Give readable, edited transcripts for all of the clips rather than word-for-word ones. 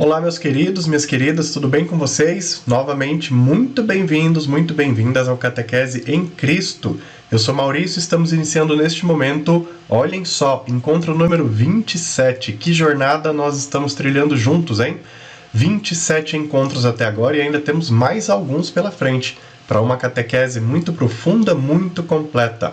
Olá, meus queridos, minhas queridas, tudo bem com vocês? Novamente, muito bem-vindos, muito bem-vindas ao Catequese em Cristo. Eu sou Maurício e estamos iniciando neste momento, olhem só, encontro número 27. Que jornada nós estamos trilhando juntos, hein? 27 encontros até agora e ainda temos mais alguns pela frente, para uma catequese muito profunda, muito completa.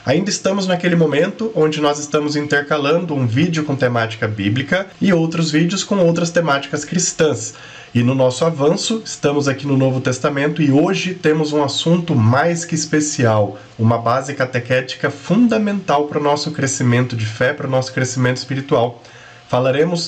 Ainda estamos naquele momento onde nós estamos intercalando um vídeo com temática bíblica e outros vídeos com outras temáticas cristãs. E no nosso avanço, estamos aqui no Novo Testamento e hoje temos um assunto mais que especial, uma base catequética fundamental para o nosso crescimento de fé, para o nosso crescimento espiritual.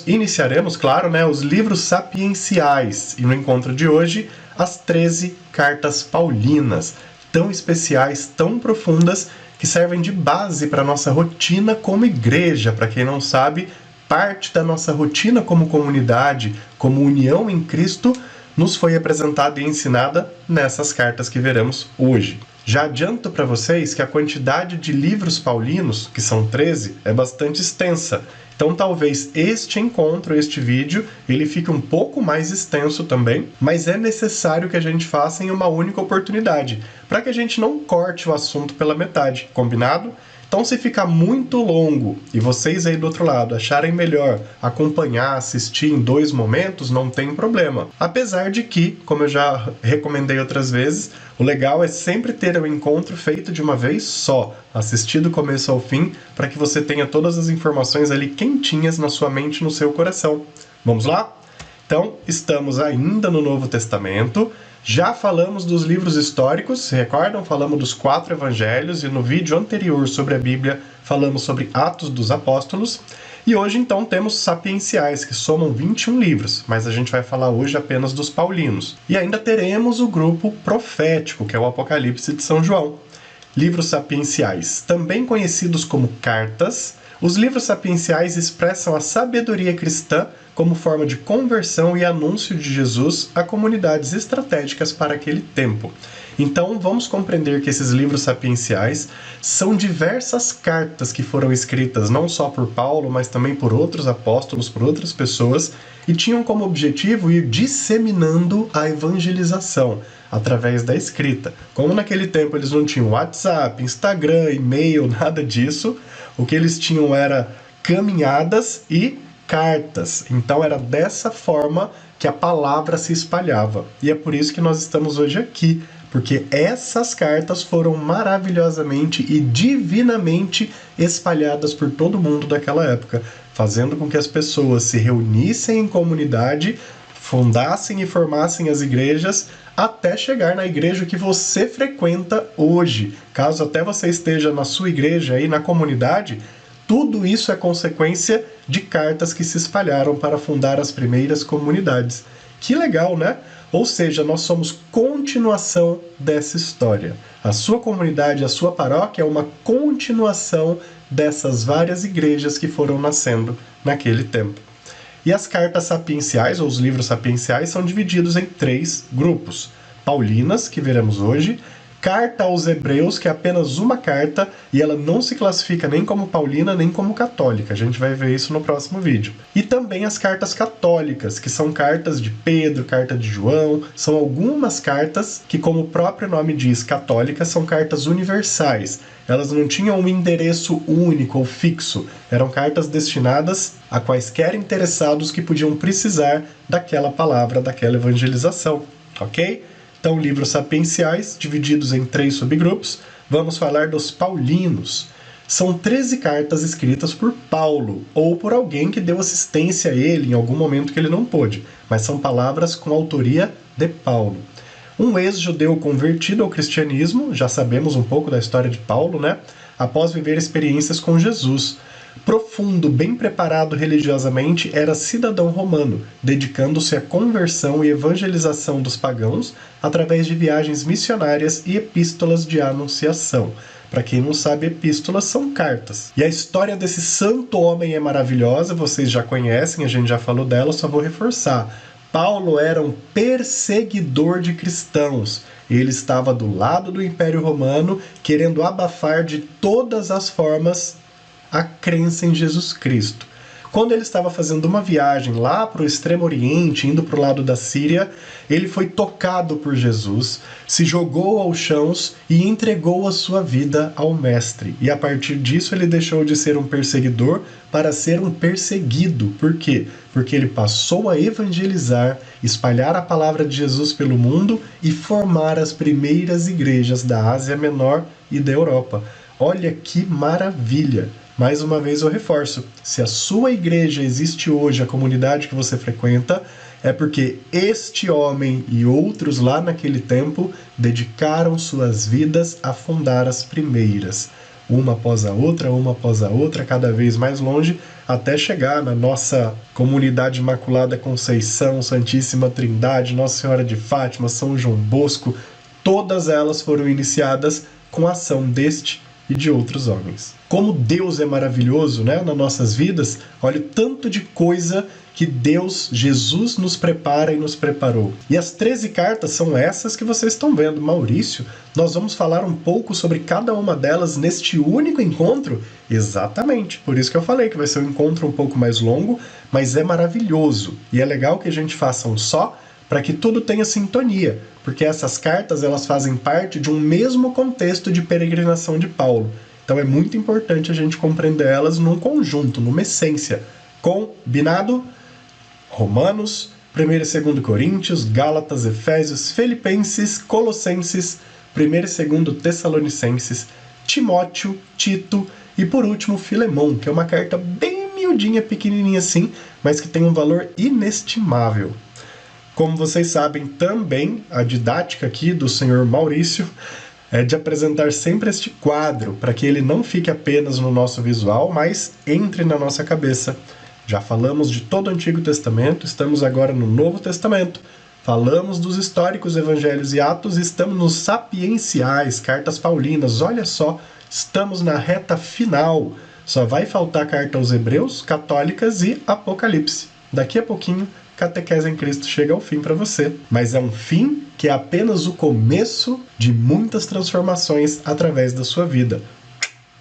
Iniciaremos, claro, os livros sapienciais e no encontro de hoje, as 13 cartas paulinas, tão especiais, tão profundas, que servem de base para a nossa rotina como igreja. Para quem não sabe, parte da nossa rotina como comunidade, como união em Cristo, nos foi apresentada e ensinada nessas cartas que veremos hoje. Já adianto para vocês que a quantidade de livros paulinos, que são 13, é bastante extensa. Então talvez este vídeo, ele fique um pouco mais extenso também, mas é necessário que a gente faça em uma única oportunidade, para que a gente não corte o assunto pela metade, combinado? Então se ficar muito longo e vocês aí do outro lado acharem melhor acompanhar, assistir em 2 momentos, não tem problema. Apesar de que, como eu já recomendei outras vezes, o legal é sempre ter o encontro feito de uma vez só, assistido do começo ao fim, para que você tenha todas as informações ali quentinhas na sua mente e no seu coração. Vamos lá? Então, estamos ainda no Novo Testamento. Já falamos dos livros históricos, se recordam? Falamos dos 4 evangelhos e no vídeo anterior sobre a Bíblia falamos sobre Atos dos Apóstolos. E hoje então temos sapienciais, que somam 21 livros, mas a gente vai falar hoje apenas dos paulinos. E ainda teremos o grupo profético, que é o Apocalipse de São João. Livros sapienciais, também conhecidos como cartas. Os livros sapienciais expressam a sabedoria cristã como forma de conversão e anúncio de Jesus a comunidades estratégicas para aquele tempo. Então, vamos compreender que esses livros sapienciais são diversas cartas que foram escritas não só por Paulo, mas também por outros apóstolos, por outras pessoas, e tinham como objetivo ir disseminando a evangelização através da escrita. Como naquele tempo eles não tinham WhatsApp, Instagram, e-mail, nada disso, o que eles tinham era caminhadas e cartas. Então era dessa forma que a palavra se espalhava. E é por isso que nós estamos hoje aqui, porque essas cartas foram maravilhosamente e divinamente espalhadas por todo mundo daquela época, fazendo com que as pessoas se reunissem em comunidade, fundassem e formassem as igrejas, até chegar na igreja que você frequenta hoje. Caso até você esteja na sua igreja aí, na comunidade, tudo isso é consequência de cartas que se espalharam para fundar as primeiras comunidades. Que legal, né? Ou seja, nós somos continuação dessa história. A sua comunidade, a sua paróquia é uma continuação dessas várias igrejas que foram nascendo naquele tempo. E as cartas sapienciais, ou os livros sapienciais, são divididos em 3 grupos. Paulinas, que veremos hoje, Carta aos Hebreus, que é apenas uma carta, e ela não se classifica nem como paulina, nem como católica. A gente vai ver isso no próximo vídeo. E também as cartas católicas, que são cartas de Pedro, carta de João, são algumas cartas que, como o próprio nome diz, católicas, são cartas universais. Elas não tinham um endereço único ou fixo. Eram cartas destinadas a quaisquer interessados que podiam precisar daquela palavra, daquela evangelização. Ok? Então, livros sapienciais, divididos em 3 subgrupos. Vamos falar dos paulinos. São 13 cartas escritas por Paulo, ou por alguém que deu assistência a ele em algum momento que ele não pôde, mas são palavras com autoria de Paulo. Um ex-judeu convertido ao cristianismo, já sabemos um pouco da história de Paulo, após viver experiências com Jesus. Profundo, bem preparado religiosamente, era cidadão romano, dedicando-se à conversão e evangelização dos pagãos através de viagens missionárias e epístolas de anunciação. Para quem não sabe, epístolas são cartas. E a história desse santo homem é maravilhosa, vocês já conhecem, a gente já falou dela, só vou reforçar. Paulo era um perseguidor de cristãos. Ele estava do lado do Império Romano, querendo abafar de todas as formas a crença em Jesus Cristo. quando ele estava fazendo uma viagem lá para o Extremo Oriente, indo para o lado da Síria, ele foi tocado por Jesus, se jogou aos chãos e entregou a sua vida ao Mestre. E a partir disso ele deixou de ser um perseguidor para ser um perseguido. Por quê? Porque ele passou a evangelizar, espalhar a palavra de Jesus pelo mundo e formar as primeiras igrejas da Ásia Menor e da Europa. Olha que maravilha! Mais uma vez eu reforço, se a sua igreja existe hoje, a comunidade que você frequenta, é porque este homem e outros lá naquele tempo dedicaram suas vidas a fundar as primeiras. Uma após a outra, cada vez mais longe, até chegar na nossa comunidade Imaculada Conceição, Santíssima Trindade, Nossa Senhora de Fátima, São João Bosco. Todas elas foram iniciadas com a ação deste e de outros homens. Como Deus é maravilhoso, né, nas nossas vidas, olha o tanto de coisa que Deus, Jesus, nos prepara e nos preparou. E as 13 cartas são essas que vocês estão vendo. Maurício, nós vamos falar um pouco sobre cada uma delas neste único encontro? Exatamente, por isso que eu falei que vai ser um encontro um pouco mais longo, mas é maravilhoso. E é legal que a gente faça um só, para que tudo tenha sintonia, porque essas cartas elas fazem parte de um mesmo contexto de peregrinação de Paulo. Então é muito importante a gente compreender elas num conjunto, numa essência. Combinado? Romanos, 1 e 2 Coríntios, Gálatas, Efésios, Filipenses, Colossenses, 1 e 2 Tessalonicenses, Timóteo, Tito e por último Filemão, que é uma carta bem miudinha, pequenininha assim, mas que tem um valor inestimável. Como vocês sabem também, a didática aqui do senhor Maurício é de apresentar sempre este quadro, para que ele não fique apenas no nosso visual, mas entre na nossa cabeça. Já falamos de todo o Antigo Testamento, estamos agora no Novo Testamento. Falamos dos históricos Evangelhos e Atos, estamos nos sapienciais, cartas paulinas. Olha só, estamos na reta final. Só vai faltar a carta aos Hebreus, Católicas e Apocalipse. Daqui a pouquinho, Catequese em Cristo chega ao fim para você, mas é um fim que é apenas o começo de muitas transformações através da sua vida.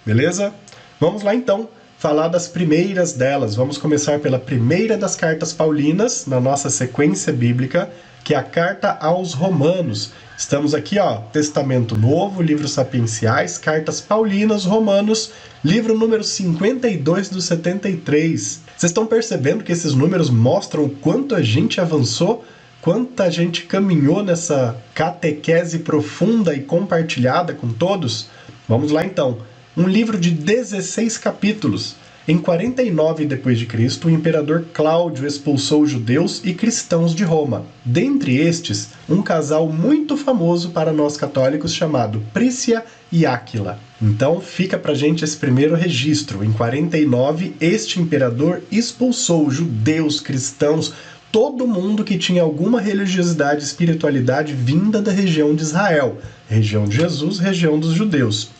Beleza? Vamos lá então, falar das primeiras delas. Vamos começar pela primeira das cartas paulinas, na nossa sequência bíblica, que é a carta aos Romanos. Estamos aqui, ó, Testamento Novo, livros sapienciais, cartas paulinas, Romanos, livro número 52 do 73. Vocês estão percebendo que esses números mostram o quanto a gente avançou, quanta gente caminhou nessa catequese profunda e compartilhada com todos? Vamos lá então. Um livro de 16 capítulos. Em 49 d.C., o imperador Cláudio expulsou os judeus e cristãos de Roma. Dentre estes, um casal muito famoso para nós católicos chamado Prícia e Áquila. Então fica pra gente esse primeiro registro. Em 49, este imperador expulsou judeus, cristãos, todo mundo que tinha alguma religiosidade e espiritualidade vinda da região de Israel, região de Jesus, região dos judeus.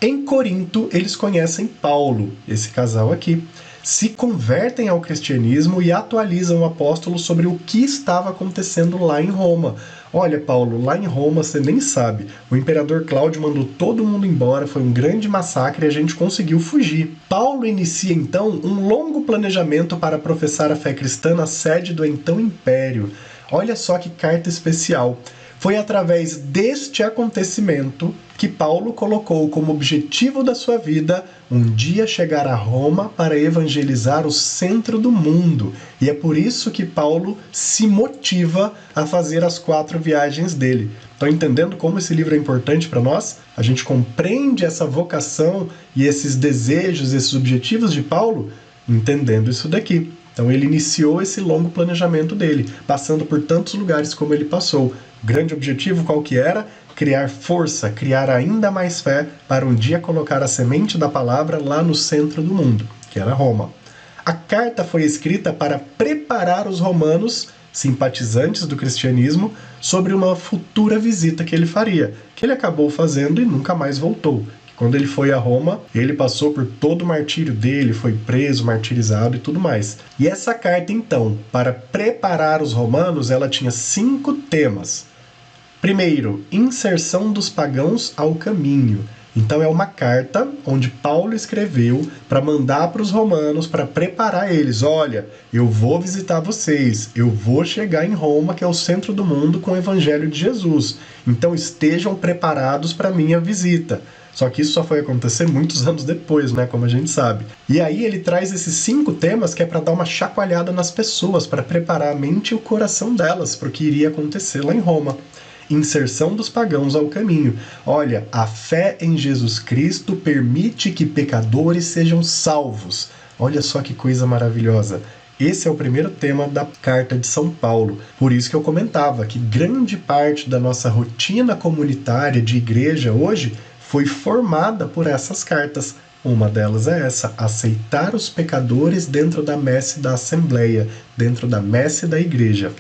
Em Corinto, eles conhecem Paulo, esse casal aqui, se convertem ao cristianismo e atualizam o apóstolo sobre o que estava acontecendo lá em Roma. Olha, Paulo, lá em Roma você nem sabe, o imperador Cláudio mandou todo mundo embora, foi um grande massacre e a gente conseguiu fugir. Paulo inicia então um longo planejamento para professar a fé cristã na sede do então império. Olha só que carta especial. Foi através deste acontecimento que Paulo colocou como objetivo da sua vida um dia chegar a Roma para evangelizar o centro do mundo. E é por isso que Paulo se motiva a fazer as 4 viagens dele. Estão entendendo como esse livro é importante para nós? A gente compreende essa vocação e esses desejos, esses objetivos de Paulo, entendendo isso daqui. Então ele iniciou esse longo planejamento dele, passando por tantos lugares como ele passou. O grande objetivo qual que era? Criar força, criar ainda mais fé para um dia colocar a semente da palavra lá no centro do mundo, que era Roma. A carta foi escrita para preparar os romanos, simpatizantes do cristianismo, sobre uma futura visita que ele faria, que ele acabou fazendo e nunca mais voltou. Quando ele foi a Roma, ele passou por todo o martírio dele, foi preso, martirizado e tudo mais. E essa carta, então, para preparar os romanos, ela tinha 5 temas. Primeiro, inserção dos pagãos ao caminho. Então é uma carta onde Paulo escreveu para mandar para os romanos, para preparar eles. Olha, eu vou visitar vocês, eu vou chegar em Roma, que é o centro do mundo, com o evangelho de Jesus. Então estejam preparados para a minha visita. Só que isso só foi acontecer muitos anos depois, né, como a gente sabe. E aí ele traz esses 5 temas que é para dar uma chacoalhada nas pessoas, para preparar a mente e o coração delas para o que iria acontecer lá em Roma. Inserção dos pagãos ao caminho. Olha, a fé em Jesus Cristo permite que pecadores sejam salvos. Olha só que coisa maravilhosa. Esse é o primeiro tema da carta de São Paulo. Por isso que eu comentava que grande parte da nossa rotina comunitária de igreja hoje foi formada por essas cartas. Uma delas é essa: aceitar os pecadores dentro da messe da Assembleia, dentro da messe da igreja.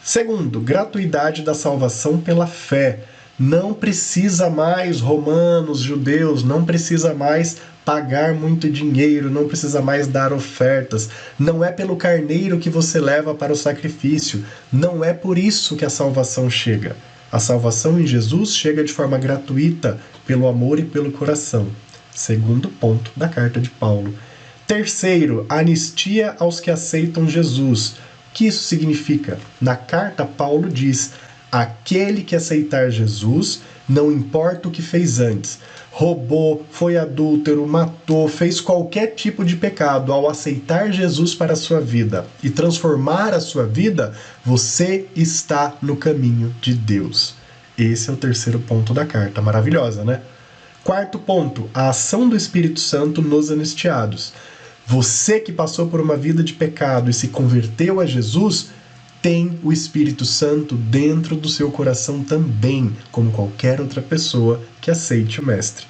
Segundo, gratuidade da salvação pela fé. Não precisa mais, romanos, judeus, não precisa mais pagar muito dinheiro, não precisa mais dar ofertas. Não é pelo carneiro que você leva para o sacrifício. Não é por isso que a salvação chega. A salvação em Jesus chega de forma gratuita, pelo amor e pelo coração. Segundo ponto da carta de Paulo. Terceiro, anistia aos que aceitam Jesus. O que isso significa? Na carta, Paulo diz: aquele que aceitar Jesus, não importa o que fez antes, roubou, foi adúltero, matou, fez qualquer tipo de pecado, ao aceitar Jesus para a sua vida e transformar a sua vida, você está no caminho de Deus. Esse é o terceiro ponto da carta. Maravilhosa, né? Quarto ponto, a ação do Espírito Santo nos anistiados. Você que passou por uma vida de pecado e se converteu a Jesus, tem o Espírito Santo dentro do seu coração também, como qualquer outra pessoa que aceite o Mestre.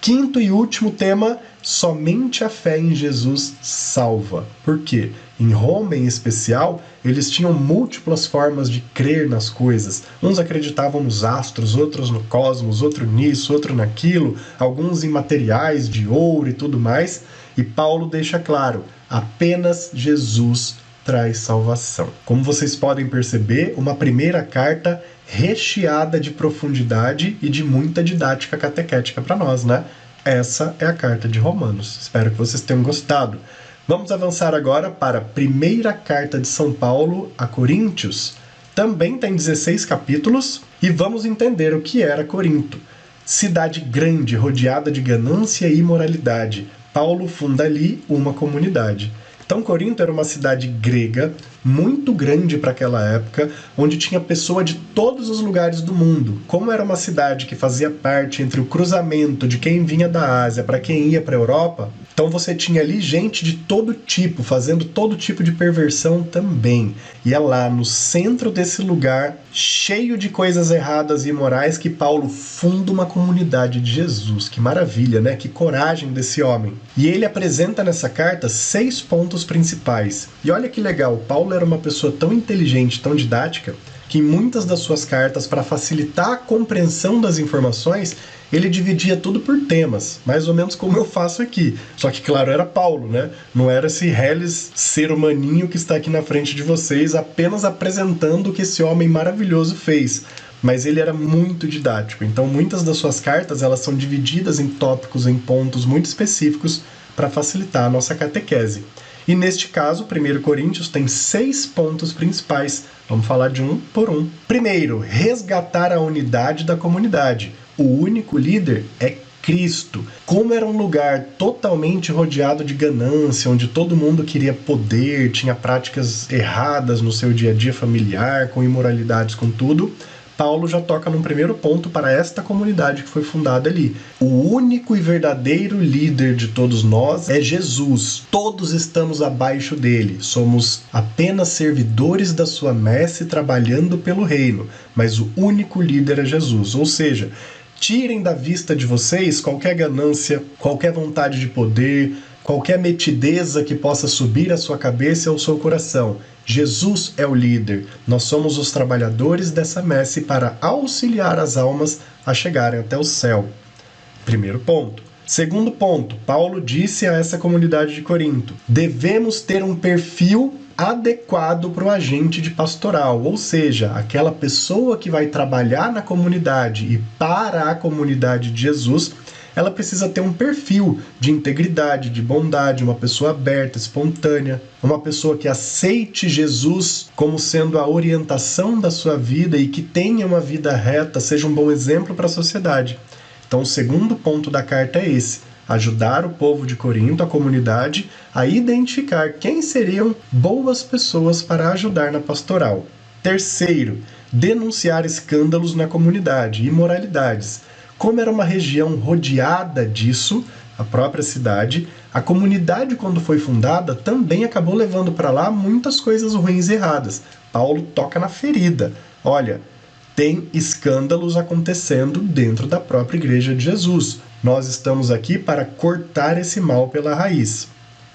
Quinto e último tema, somente a fé em Jesus salva. Por quê? Em Roma, em especial, eles tinham múltiplas formas de crer nas coisas. Uns acreditavam nos astros, outros no cosmos, outro nisso, outro naquilo, alguns em materiais de ouro e tudo mais. E Paulo deixa claro, apenas Jesus traz salvação. Como vocês podem perceber, uma primeira carta recheada de profundidade e de muita didática catequética para nós, né? Essa é a carta de Romanos. Espero que vocês tenham gostado. Vamos avançar agora para a primeira carta de São Paulo a Coríntios. Também tem 16 capítulos e vamos entender o que era Corinto. Cidade grande, rodeada de ganância e imoralidade. Paulo funda ali uma comunidade. Então Corinto era uma cidade grega, muito grande para aquela época, onde tinha pessoa de todos os lugares do mundo. Como era uma cidade que fazia parte entre o cruzamento de quem vinha da Ásia para quem ia para a Europa, então você tinha ali gente de todo tipo, fazendo todo tipo de perversão também. E é lá no centro desse lugar, cheio de coisas erradas e imorais, que Paulo funda uma comunidade de Jesus. Que maravilha, né? Que coragem desse homem. E ele apresenta nessa carta 6 pontos principais. E olha que legal, Paulo era uma pessoa tão inteligente, tão didática, que em muitas das suas cartas, para facilitar a compreensão das informações, ele dividia tudo por temas, mais ou menos como eu faço aqui. Só que, claro, era Paulo, né? Não era esse reles ser humaninho que está aqui na frente de vocês, apenas apresentando o que esse homem maravilhoso fez. Mas ele era muito didático, então muitas das suas cartas elas são divididas em tópicos, em pontos muito específicos para facilitar a nossa catequese. E neste caso, 1 Coríntios tem 6 pontos principais. Vamos falar de um por um. Primeiro, resgatar a unidade da comunidade. O único líder é Cristo. Como era um lugar totalmente rodeado de ganância, onde todo mundo queria poder, tinha práticas erradas no seu dia a dia familiar, com imoralidades, com tudo, Paulo já toca num primeiro ponto para esta comunidade que foi fundada ali. O único e verdadeiro líder de todos nós é Jesus. Todos estamos abaixo dele. Somos apenas servidores da sua messe trabalhando pelo reino. Mas o único líder é Jesus. Ou seja, tirem da vista de vocês qualquer ganância, qualquer vontade de poder, qualquer metideza que possa subir à sua cabeça ou ao seu coração. Jesus é o líder. Nós somos os trabalhadores dessa messe para auxiliar as almas a chegarem até o céu. Primeiro ponto. Segundo ponto, Paulo disse a essa comunidade de Corinto: devemos ter um perfil adequado para o agente de pastoral, ou seja, aquela pessoa que vai trabalhar na comunidade e para a comunidade de Jesus, ela precisa ter um perfil de integridade, de bondade, uma pessoa aberta, espontânea, uma pessoa que aceite Jesus como sendo a orientação da sua vida e que tenha uma vida reta, seja um bom exemplo para a sociedade. Então, o segundo ponto da carta é esse: ajudar o povo de Corinto, a comunidade, a identificar quem seriam boas pessoas para ajudar na pastoral. Terceiro, denunciar escândalos na comunidade, imoralidades. Como era uma região rodeada disso, a própria cidade, a comunidade, quando foi fundada, também acabou levando para lá muitas coisas ruins e erradas. Paulo toca na ferida. Olha, tem escândalos acontecendo dentro da própria igreja de Jesus. Nós estamos aqui para cortar esse mal pela raiz.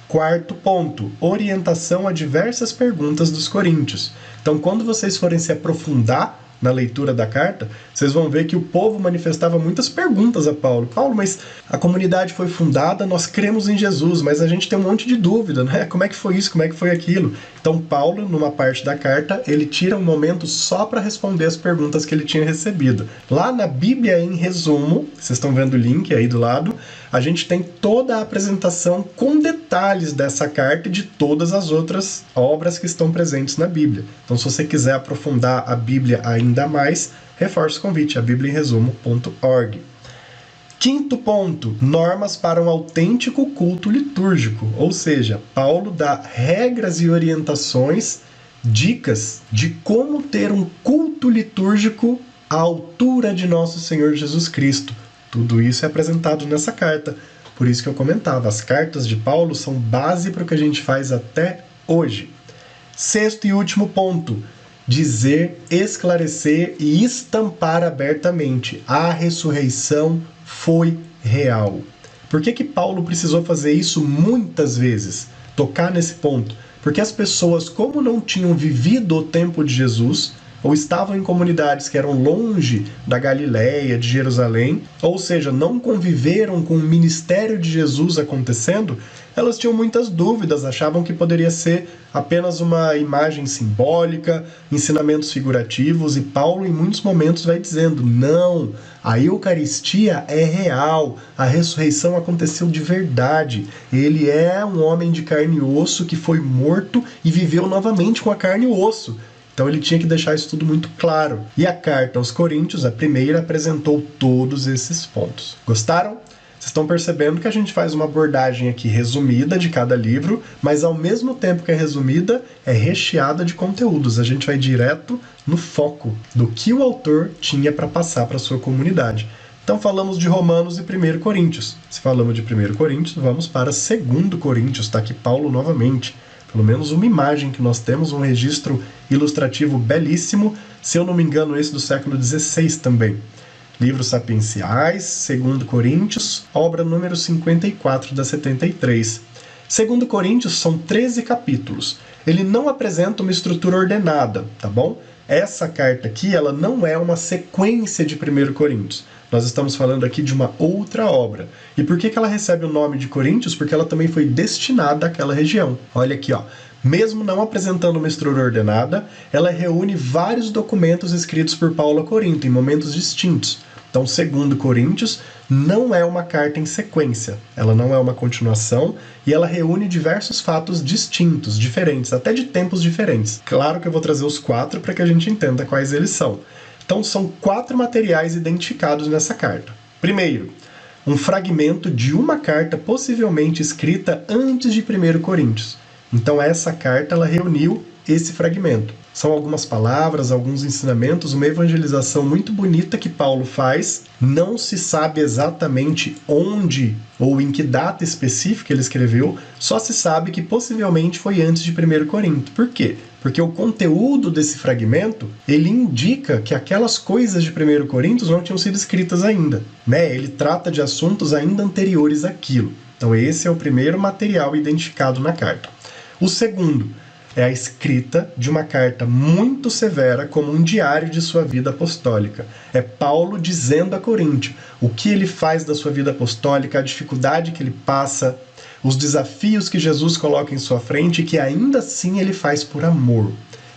Quarto ponto, orientação a diversas perguntas dos coríntios. Então, quando vocês forem se aprofundar na leitura da carta, vocês vão ver que o povo manifestava muitas perguntas a Paulo. Paulo, mas a comunidade foi fundada, nós cremos em Jesus, mas a gente tem um monte de dúvida, né? Como é que foi isso? Como é que foi aquilo? Então Paulo, numa parte da carta, ele tira um momento só para responder as perguntas que ele tinha recebido. Lá na Bíblia em resumo, vocês estão vendo o link aí do lado, a gente tem toda a apresentação com detalhes dessa carta e de todas as outras obras que estão presentes na Bíblia. Então, se você quiser aprofundar a Bíblia ainda mais, reforço o convite, a bibliaemresumo.org. Quinto ponto, normas para um autêntico culto litúrgico. Ou seja, Paulo dá regras e orientações, dicas de como ter um culto litúrgico à altura de nosso Senhor Jesus Cristo. Tudo isso é apresentado nessa carta. Por isso que eu comentava, as cartas de Paulo são base para o que a gente faz até hoje. Sexto e último ponto, dizer, esclarecer e estampar abertamente: a ressurreição foi real. Por que Paulo precisou fazer isso muitas vezes? Tocar nesse ponto? Porque as pessoas, como não tinham vivido o tempo de Jesus, ou estavam em comunidades que eram longe da Galileia, de Jerusalém, ou seja, não conviveram com o ministério de Jesus acontecendo, elas tinham muitas dúvidas, achavam que poderia ser apenas uma imagem simbólica, ensinamentos figurativos, e Paulo em muitos momentos vai dizendo: não, a Eucaristia é real, a ressurreição aconteceu de verdade, ele é um homem de carne e osso que foi morto e viveu novamente com a carne e osso. Então ele tinha que deixar isso tudo muito claro. E a carta aos Coríntios, a primeira, apresentou todos esses pontos. Gostaram? Vocês estão percebendo que a gente faz uma abordagem aqui resumida de cada livro, mas ao mesmo tempo que é resumida, é recheada de conteúdos. A gente vai direto no foco do que o autor tinha para passar para a sua comunidade. Então falamos de Romanos e 1 Coríntios. Se falamos de 1 Coríntios, vamos para 2 Coríntios. Está aqui Paulo novamente. Pelo menos uma imagem que nós temos, um registro ilustrativo belíssimo, se eu não me engano, esse do século XVI também. Livros sapienciais, 2 Coríntios, obra número 54 da 73. 2 Coríntios são 13 capítulos. Ele não apresenta uma estrutura ordenada, tá bom? Essa carta aqui, ela não é uma sequência de 1 Coríntios. Nós estamos falando aqui de uma outra obra. E por que ela recebe o nome de Coríntios? Porque ela também foi destinada àquela região. Olha aqui, ó. Mesmo não apresentando uma estrutura ordenada, ela reúne vários documentos escritos por Paulo a Corinto, em momentos distintos. Então, 2 Coríntios não é uma carta em sequência, ela não é uma continuação, e ela reúne diversos fatos distintos, diferentes, até de tempos diferentes. Claro que eu vou trazer os 4 para que a gente entenda quais eles são. Então, são 4 materiais identificados nessa carta. Primeiro, um fragmento de uma carta possivelmente escrita antes de 1 Coríntios. Então, essa carta ela reuniu esse fragmento. São algumas palavras, alguns ensinamentos, uma evangelização muito bonita que Paulo faz. Não se sabe exatamente onde ou em que data específica ele escreveu, só se sabe que possivelmente foi antes de 1 Coríntios. Por quê? Porque o conteúdo desse fragmento, ele indica que aquelas coisas de 1 Coríntios não tinham sido escritas ainda, né? Ele trata de assuntos ainda anteriores àquilo. Então esse é o primeiro material identificado na carta. O segundo é a escrita de uma carta muito severa, como um diário de sua vida apostólica. É Paulo dizendo a Coríntio o que ele faz da sua vida apostólica, a dificuldade que ele passa, os desafios que Jesus coloca em sua frente e que ainda assim ele faz por amor.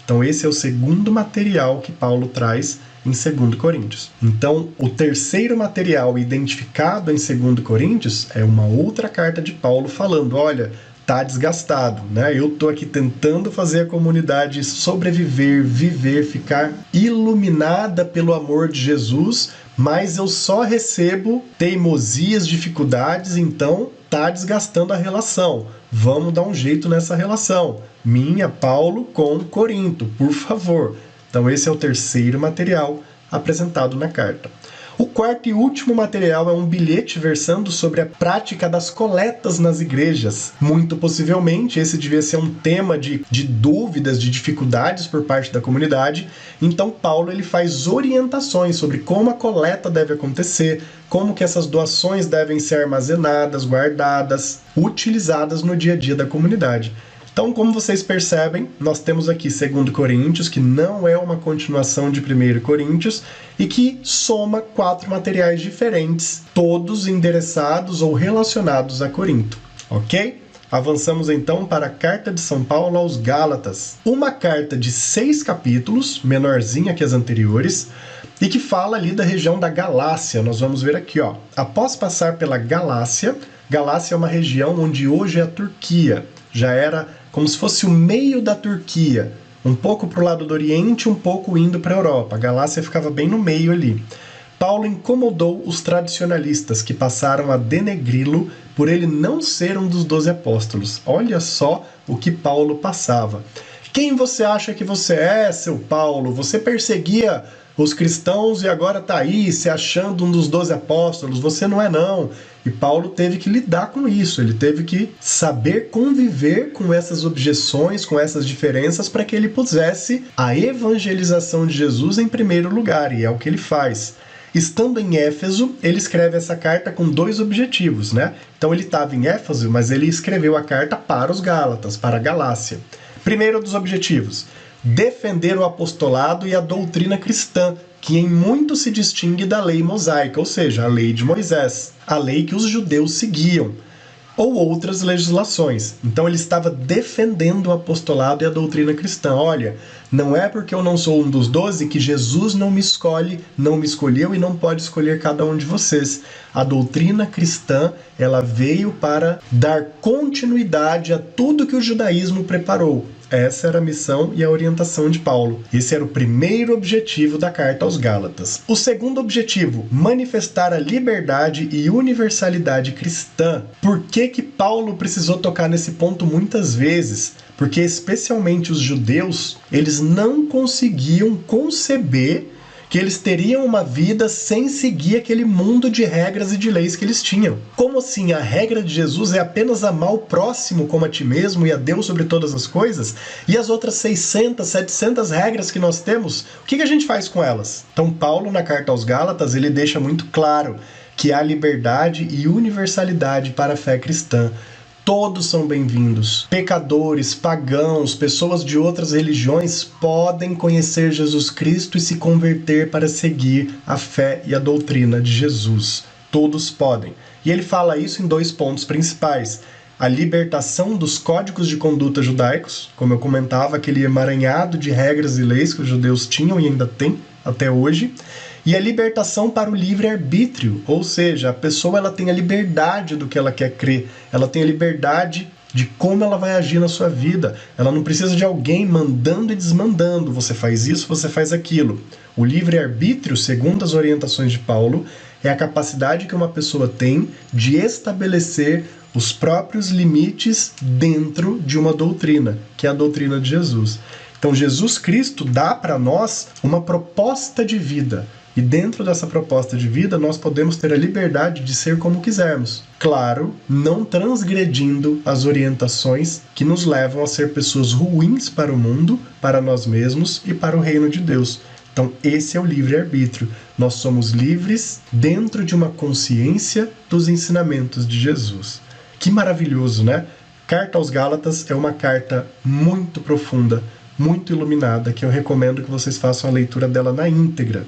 Então esse é o segundo material que Paulo traz em 2 Coríntios. Então, o terceiro material identificado em 2 Coríntios é uma outra carta de Paulo falando, olha, tá desgastado, né? Eu tô aqui tentando fazer a comunidade sobreviver, viver, ficar iluminada pelo amor de Jesus, mas eu só recebo teimosias, dificuldades, então tá desgastando a relação. Vamos dar um jeito nessa relação. Minha, Paulo, com Corinto, por favor. Então esse é o terceiro material apresentado na carta. O quarto e último material é um bilhete versando sobre a prática das coletas nas igrejas. Muito possivelmente esse devia ser um tema de dúvidas, de dificuldades por parte da comunidade. Então Paulo ele faz orientações sobre como a coleta deve acontecer, como que essas doações devem ser armazenadas, guardadas, utilizadas no dia a dia da comunidade. Então, como vocês percebem, nós temos aqui 2 Coríntios, que não é uma continuação de 1 Coríntios, e que soma 4 materiais diferentes, todos endereçados ou relacionados a Corinto. Ok? Avançamos então para a Carta de São Paulo aos Gálatas. Uma carta de 6 capítulos, menorzinha que as anteriores, e que fala ali da região da Galácia. Nós vamos ver aqui, ó. Após passar pela Galácia, Galácia é uma região onde hoje é a Turquia. Já era como se fosse o meio da Turquia, um pouco para o lado do Oriente, um pouco indo para a Europa. A Galácia ficava bem no meio ali. Paulo incomodou os tradicionalistas, que passaram a denegri-lo por ele não ser um dos 12 apóstolos. Olha só o que Paulo passava. Quem você acha que você é, seu Paulo? Você perseguia os cristãos e agora está aí se achando um dos 12 apóstolos. Você não é não. E Paulo teve que lidar com isso, ele teve que saber conviver com essas objeções, com essas diferenças, para que ele pusesse a evangelização de Jesus em primeiro lugar, e é o que ele faz. Estando em Éfeso, ele escreve essa carta com 2 objetivos, né? Então ele estava em Éfeso, mas ele escreveu a carta para os Gálatas, para a Galácia. Primeiro dos objetivos, defender o apostolado e a doutrina cristã, que em muito se distingue da lei mosaica, ou seja, a lei de Moisés, a lei que os judeus seguiam, ou outras legislações. Então ele estava defendendo o apostolado e a doutrina cristã. Olha, não é porque eu não sou um dos 12 que Jesus não me escolhe, não me escolheu e não pode escolher cada um de vocês. A doutrina cristã, ela veio para dar continuidade a tudo que o judaísmo preparou. Essa era a missão e a orientação de Paulo. Esse era o primeiro objetivo da carta aos Gálatas. O segundo objetivo, manifestar a liberdade e universalidade cristã. Por que Paulo precisou tocar nesse ponto muitas vezes? Porque especialmente os judeus, eles não conseguiam conceber que eles teriam uma vida sem seguir aquele mundo de regras e de leis que eles tinham. Como assim? A regra de Jesus é apenas amar o próximo como a ti mesmo e a Deus sobre todas as coisas? E as outras 600, 700 regras que nós temos, o que a gente faz com elas? Então Paulo, na carta aos Gálatas, ele deixa muito claro que há liberdade e universalidade para a fé cristã. Todos são bem-vindos. Pecadores, pagãos, pessoas de outras religiões podem conhecer Jesus Cristo e se converter para seguir a fé e a doutrina de Jesus. Todos podem. E ele fala isso em 2 pontos principais. A libertação dos códigos de conduta judaicos, como eu comentava, aquele emaranhado de regras e leis que os judeus tinham e ainda têm até hoje. E a libertação para o livre-arbítrio, ou seja, a pessoa ela tem a liberdade do que ela quer crer, ela tem a liberdade de como ela vai agir na sua vida, ela não precisa de alguém mandando e desmandando, você faz isso, você faz aquilo. O livre-arbítrio, segundo as orientações de Paulo, é a capacidade que uma pessoa tem de estabelecer os próprios limites dentro de uma doutrina, que é a doutrina de Jesus. Então Jesus Cristo dá para nós uma proposta de vida. E dentro dessa proposta de vida, nós podemos ter a liberdade de ser como quisermos. Claro, não transgredindo as orientações que nos levam a ser pessoas ruins para o mundo, para nós mesmos e para o reino de Deus. Então, esse é o livre-arbítrio. Nós somos livres dentro de uma consciência dos ensinamentos de Jesus. Que maravilhoso, né? Carta aos Gálatas é uma carta muito profunda, muito iluminada, que eu recomendo que vocês façam a leitura dela na íntegra.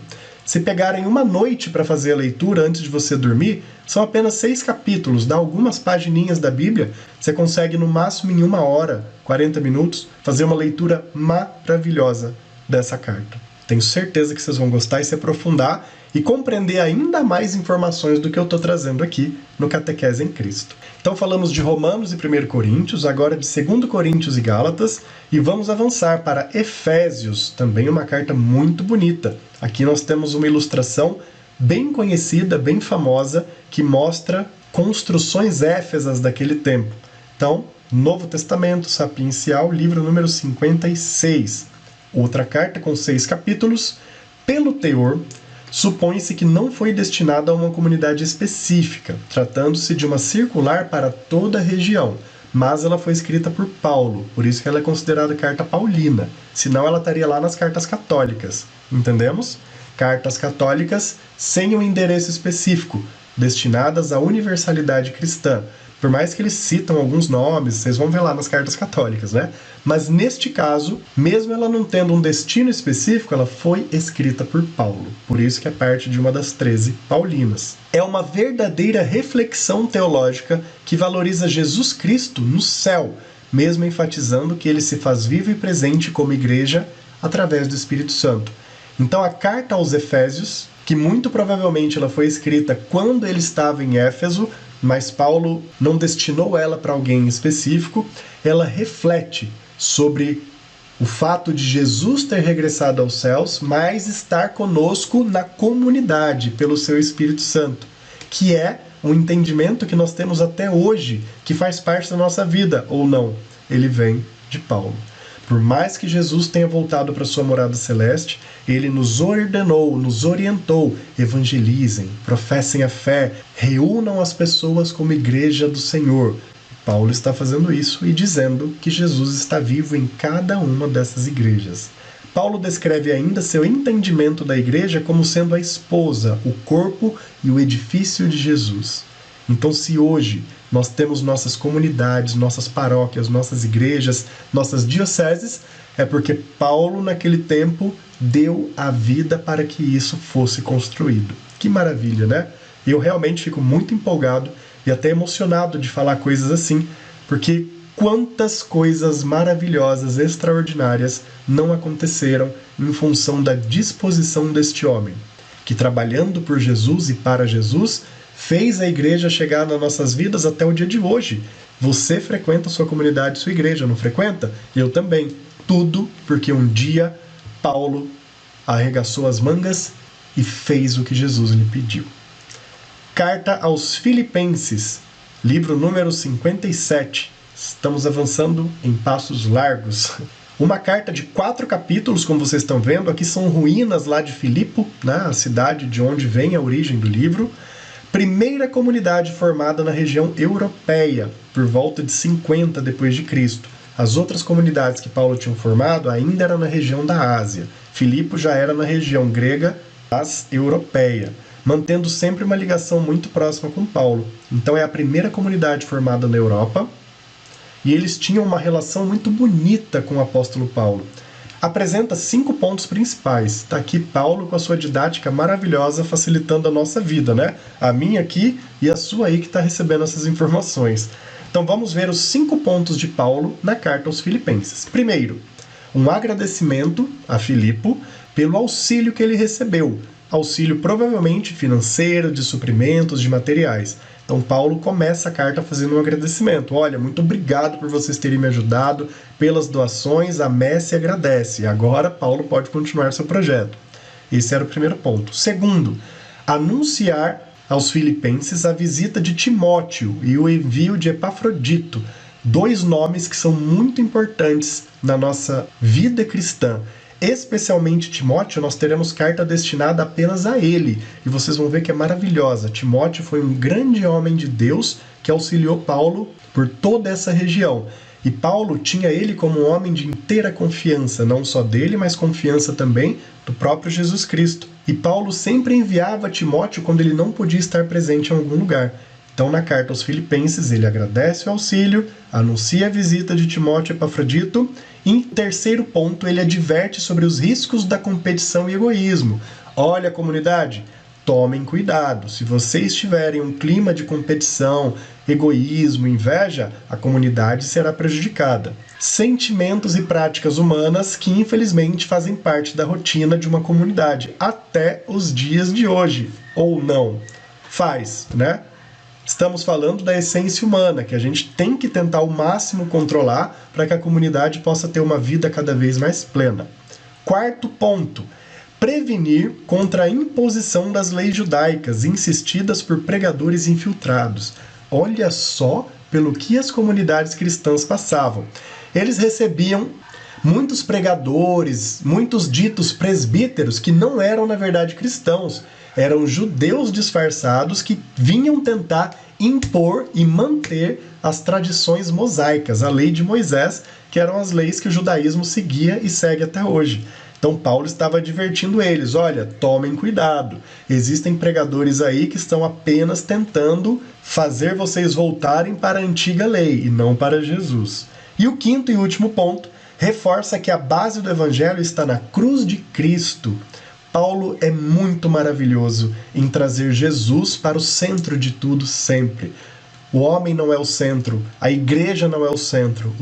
Se pegarem uma noite para fazer a leitura antes de você dormir, são apenas 6 capítulos, dá algumas pagininhas da Bíblia, você consegue no máximo em 1 hora, 40 minutos, fazer uma leitura maravilhosa dessa carta. Tenho certeza que vocês vão gostar e se aprofundar e compreender ainda mais informações do que eu estou trazendo aqui no Catequese em Cristo. Então falamos de Romanos e 1 Coríntios, agora de 2 Coríntios e Gálatas, e vamos avançar para Efésios, também uma carta muito bonita. Aqui nós temos uma ilustração bem conhecida, bem famosa, que mostra construções éfesas daquele tempo. Então, Novo Testamento, Sapiencial, livro número 56. Outra carta com 6 capítulos. Pelo teor, supõe-se que não foi destinada a uma comunidade específica, tratando-se de uma circular para toda a região, mas ela foi escrita por Paulo, por isso que ela é considerada carta paulina, senão ela estaria lá nas cartas católicas, entendemos? Cartas católicas sem um endereço específico, destinadas à universalidade cristã. Por mais que eles citam alguns nomes, vocês vão ver lá nas cartas católicas, né? Mas neste caso, mesmo ela não tendo um destino específico, ela foi escrita por Paulo. Por isso que é parte de uma das 13 paulinas. É uma verdadeira reflexão teológica que valoriza Jesus Cristo no céu, mesmo enfatizando que ele se faz vivo e presente como igreja através do Espírito Santo. Então a carta aos Efésios, que muito provavelmente ela foi escrita quando ele estava em Éfeso, mas Paulo não destinou ela para alguém específico, ela reflete sobre o fato de Jesus ter regressado aos céus, mas estar conosco na comunidade pelo seu Espírito Santo, que é um entendimento que nós temos até hoje, que faz parte da nossa vida, ou não, ele vem de Paulo. Por mais que Jesus tenha voltado para sua morada celeste, ele nos ordenou, nos orientou, evangelizem, professem a fé, reúnam as pessoas como igreja do Senhor. Paulo está fazendo isso e dizendo que Jesus está vivo em cada uma dessas igrejas. Paulo descreve ainda seu entendimento da igreja como sendo a esposa, o corpo e o edifício de Jesus. Então, se hoje nós temos nossas comunidades, nossas paróquias, nossas igrejas, nossas dioceses, é porque Paulo, naquele tempo, deu a vida para que isso fosse construído. Que maravilha, né? Eu realmente fico muito empolgado e até emocionado de falar coisas assim, porque quantas coisas maravilhosas, extraordinárias não aconteceram em função da disposição deste homem, que trabalhando por Jesus e para Jesus, fez a igreja chegar nas nossas vidas até o dia de hoje. Você frequenta sua comunidade, sua igreja, não frequenta? Eu também. Tudo porque um dia Paulo arregaçou as mangas e fez o que Jesus lhe pediu. Carta aos Filipenses, livro número 57. Estamos avançando em passos largos. Uma carta de 4 capítulos, como vocês estão vendo. Aqui são ruínas lá de Filipo, né, a cidade de onde vem a origem do livro. Primeira comunidade formada na região europeia, por volta de 50 d.C. As outras comunidades que Paulo tinha formado ainda eram na região da Ásia. Filipo já era na região grega, mas europeia, mantendo sempre uma ligação muito próxima com Paulo. Então é a primeira comunidade formada na Europa, e eles tinham uma relação muito bonita com o apóstolo Paulo. Apresenta 5 pontos principais. Está aqui Paulo com a sua didática maravilhosa, facilitando a nossa vida, né? A minha aqui e a sua aí que está recebendo essas informações. Então vamos ver os 5 pontos de Paulo na carta aos Filipenses. Primeiro, um agradecimento a Filipo pelo auxílio que ele recebeu. Auxílio provavelmente financeiro, de suprimentos, de materiais. Então Paulo começa a carta fazendo um agradecimento. Olha, muito obrigado por vocês terem me ajudado, pelas doações, a Messe agradece. Agora Paulo pode continuar seu projeto. Esse era o primeiro ponto. Segundo, anunciar aos filipenses a visita de Timóteo e o envio de Epafrodito. 2 nomes que são muito importantes na nossa vida cristã. Especialmente Timóteo, nós teremos carta destinada apenas a ele. E vocês vão ver que é maravilhosa. Timóteo foi um grande homem de Deus que auxiliou Paulo por toda essa região. E Paulo tinha ele como um homem de inteira confiança, não só dele, mas confiança também do próprio Jesus Cristo. E Paulo sempre enviava Timóteo quando ele não podia estar presente em algum lugar. Então, na carta aos Filipenses, ele agradece o auxílio, anuncia a visita de Timóteo e Epafrodito, e em terceiro ponto, ele adverte sobre os riscos da competição e egoísmo. Olha, comunidade, tomem cuidado. Se vocês tiverem um clima de competição, egoísmo, inveja, a comunidade será prejudicada. Sentimentos e práticas humanas que infelizmente fazem parte da rotina de uma comunidade até os dias de hoje, ou não. Faz, né? Estamos falando da essência humana, que a gente tem que tentar ao máximo controlar para que a comunidade possa ter uma vida cada vez mais plena. Quarto ponto, prevenir contra a imposição das leis judaicas insistidas por pregadores infiltrados. Olha só pelo que as comunidades cristãs passavam. Eles recebiam muitos pregadores, muitos ditos presbíteros que não eram na verdade cristãos. Eram judeus disfarçados que vinham tentar impor e manter as tradições mosaicas, a lei de Moisés, que eram as leis que o judaísmo seguia e segue até hoje. Então Paulo estava advertindo eles, olha, tomem cuidado. Existem pregadores aí que estão apenas tentando fazer vocês voltarem para a antiga lei e não para Jesus. E o quinto e último ponto reforça que a base do evangelho está na cruz de Cristo. Paulo é muito maravilhoso em trazer Jesus para o centro de tudo sempre. O homem não é o centro, a igreja não é o centro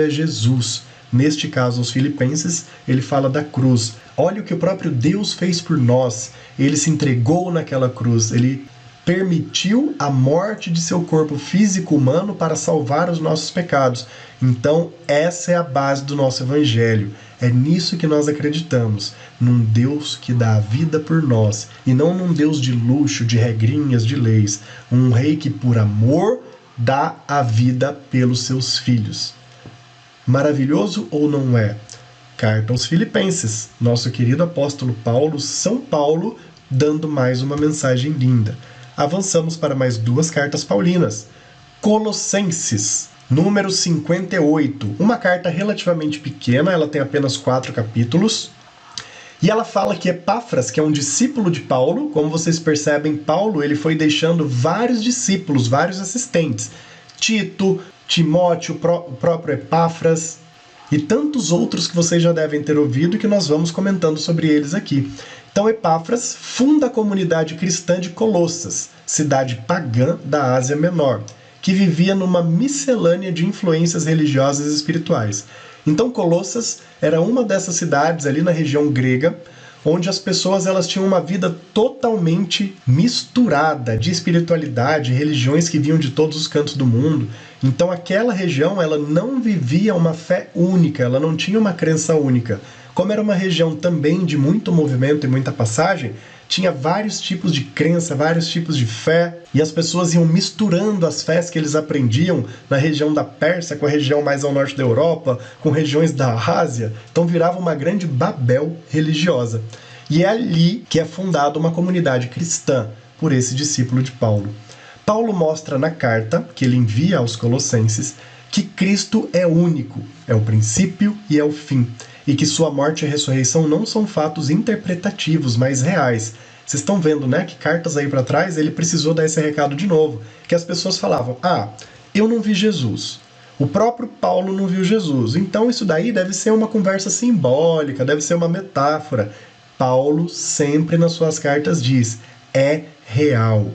é Jesus. Neste caso, aos Filipenses, ele fala da cruz. Olha o que o próprio Deus fez por nós. Ele se entregou naquela cruz, ele permitiu a morte de seu corpo físico humano para salvar os nossos pecados. Então, essa é a base do nosso evangelho. É nisso que nós acreditamos, num Deus que dá a vida por nós, e não num Deus de luxo, de regrinhas, de leis. Um rei que, por amor, dá a vida pelos seus filhos. Maravilhoso ou não é? Carta aos Filipenses, nosso querido apóstolo Paulo, São Paulo, dando mais uma mensagem linda. Avançamos para mais duas cartas paulinas. Colossenses, número 58, uma carta relativamente pequena, ela tem apenas 4 capítulos, e ela fala que Epáfras, que é um discípulo de Paulo, como vocês percebem, Paulo ele foi deixando vários discípulos, vários assistentes, Tito, Timóteo, o próprio Epáfras, e tantos outros que vocês já devem ter ouvido e que nós vamos comentando sobre eles aqui. Então Epáfras funda a comunidade cristã de Colossas, cidade pagã da Ásia Menor, que vivia numa miscelânea de influências religiosas e espirituais. Então Colossas era uma dessas cidades ali na região grega, onde as pessoas elas tinham uma vida totalmente misturada de espiritualidade, religiões que vinham de todos os cantos do mundo. Então aquela região ela não vivia uma fé única, ela não tinha uma crença única. Como era uma região também de muito movimento e muita passagem, tinha vários tipos de crença, vários tipos de fé, e as pessoas iam misturando as fés que eles aprendiam na região da Pérsia, com a região mais ao norte da Europa, com regiões da Ásia, então virava uma grande Babel religiosa. E é ali que é fundada uma comunidade cristã, por esse discípulo de Paulo. Paulo mostra na carta que ele envia aos Colossenses que Cristo é único, é o princípio e é o fim, e que sua morte e ressurreição não são fatos interpretativos, mas reais. Vocês estão vendo, né, que cartas aí para trás ele precisou dar esse recado de novo, que as pessoas falavam, eu não vi Jesus, o próprio Paulo não viu Jesus, então isso daí deve ser uma conversa simbólica, deve ser uma metáfora. Paulo sempre nas suas cartas diz, é real.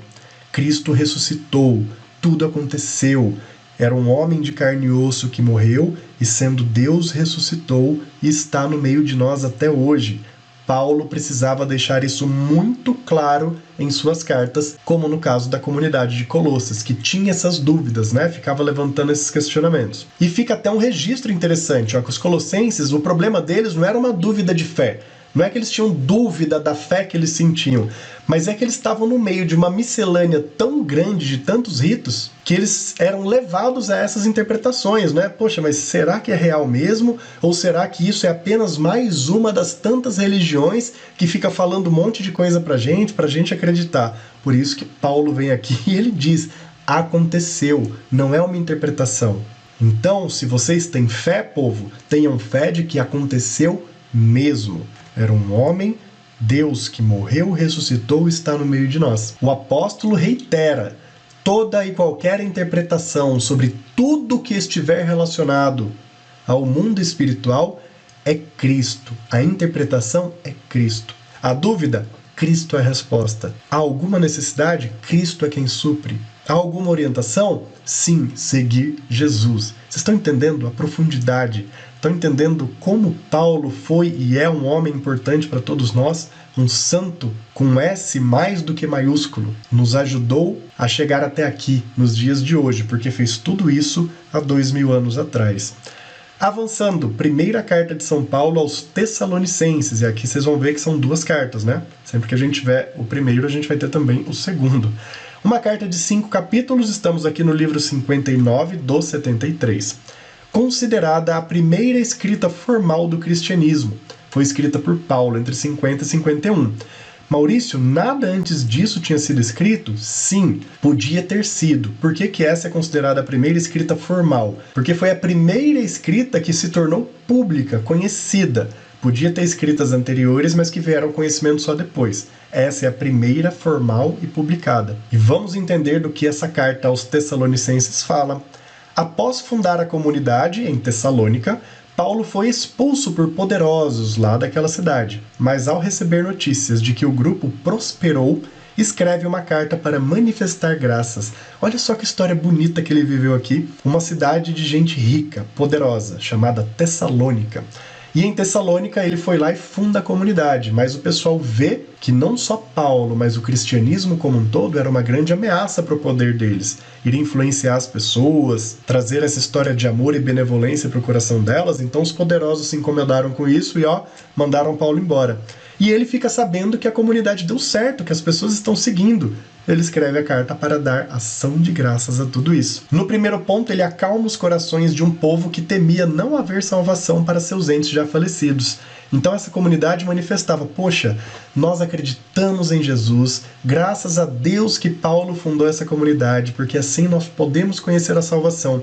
Cristo ressuscitou, tudo aconteceu. Era um homem de carne e osso que morreu e, sendo Deus, ressuscitou e está no meio de nós até hoje. Paulo precisava deixar isso muito claro em suas cartas, como no caso da comunidade de Colossas, que tinha essas dúvidas, né? Ficava levantando esses questionamentos. E fica até um registro interessante, que os colossenses, o problema deles não era uma dúvida de fé. Não é que eles tinham dúvida da fé que eles sentiam, mas é que eles estavam no meio de uma miscelânea tão grande de tantos ritos que eles eram levados a essas interpretações, né? Poxa, mas será que é real mesmo? Ou será que isso é apenas mais uma das tantas religiões que fica falando um monte de coisa pra gente acreditar? Por isso que Paulo vem aqui e ele diz, aconteceu, não é uma interpretação. Então, se vocês têm fé, povo, tenham fé de que aconteceu mesmo. Era um homem, Deus que morreu, ressuscitou e está no meio de nós. O apóstolo reitera, toda e qualquer interpretação sobre tudo que estiver relacionado ao mundo espiritual é Cristo. A interpretação é Cristo. A dúvida? Cristo é a resposta. Há alguma necessidade? Cristo é quem supre. Há alguma orientação? Sim, seguir Jesus. Vocês estão entendendo a profundidade? Estão entendendo como Paulo foi e é um homem importante para todos nós? Um santo com S mais do que maiúsculo. Nos ajudou a chegar até aqui, nos dias de hoje, porque fez tudo isso há 2000 anos atrás. Avançando, primeira carta de São Paulo aos Tessalonicenses, e aqui vocês vão ver que são duas cartas, né? Sempre que a gente tiver o primeiro, a gente vai ter também o segundo. Uma carta de 5 capítulos, estamos aqui no livro 59 do 73. Considerada a primeira escrita formal do cristianismo. Foi escrita por Paulo entre 50 e 51. Maurício, nada antes disso tinha sido escrito? Sim, podia ter sido. Por que essa é considerada a primeira escrita formal? Porque foi a primeira escrita que se tornou pública, conhecida. Podia ter escritas anteriores, mas que vieram ao conhecimento só depois. Essa é a primeira formal e publicada. E vamos entender do que essa carta aos Tessalonicenses fala. Após fundar a comunidade em Tessalônica, Paulo foi expulso por poderosos lá daquela cidade, mas ao receber notícias de que o grupo prosperou, escreve uma carta para manifestar graças. Olha só que história bonita que ele viveu aqui. Uma cidade de gente rica, poderosa, chamada Tessalônica. E em Tessalônica ele foi lá e funda a comunidade, mas o pessoal vê que não só Paulo, mas o cristianismo como um todo era uma grande ameaça para o poder deles. Iria influenciar as pessoas, trazer essa história de amor e benevolência para o coração delas, então os poderosos se incomodaram com isso e mandaram Paulo embora. E ele fica sabendo que a comunidade deu certo, que as pessoas estão seguindo. Ele escreve a carta para dar ação de graças a tudo isso. No primeiro ponto, ele acalma os corações de um povo que temia não haver salvação para seus entes já falecidos. Então essa comunidade manifestava, poxa, nós acreditamos em Jesus, graças a Deus que Paulo fundou essa comunidade, porque assim nós podemos conhecer a salvação.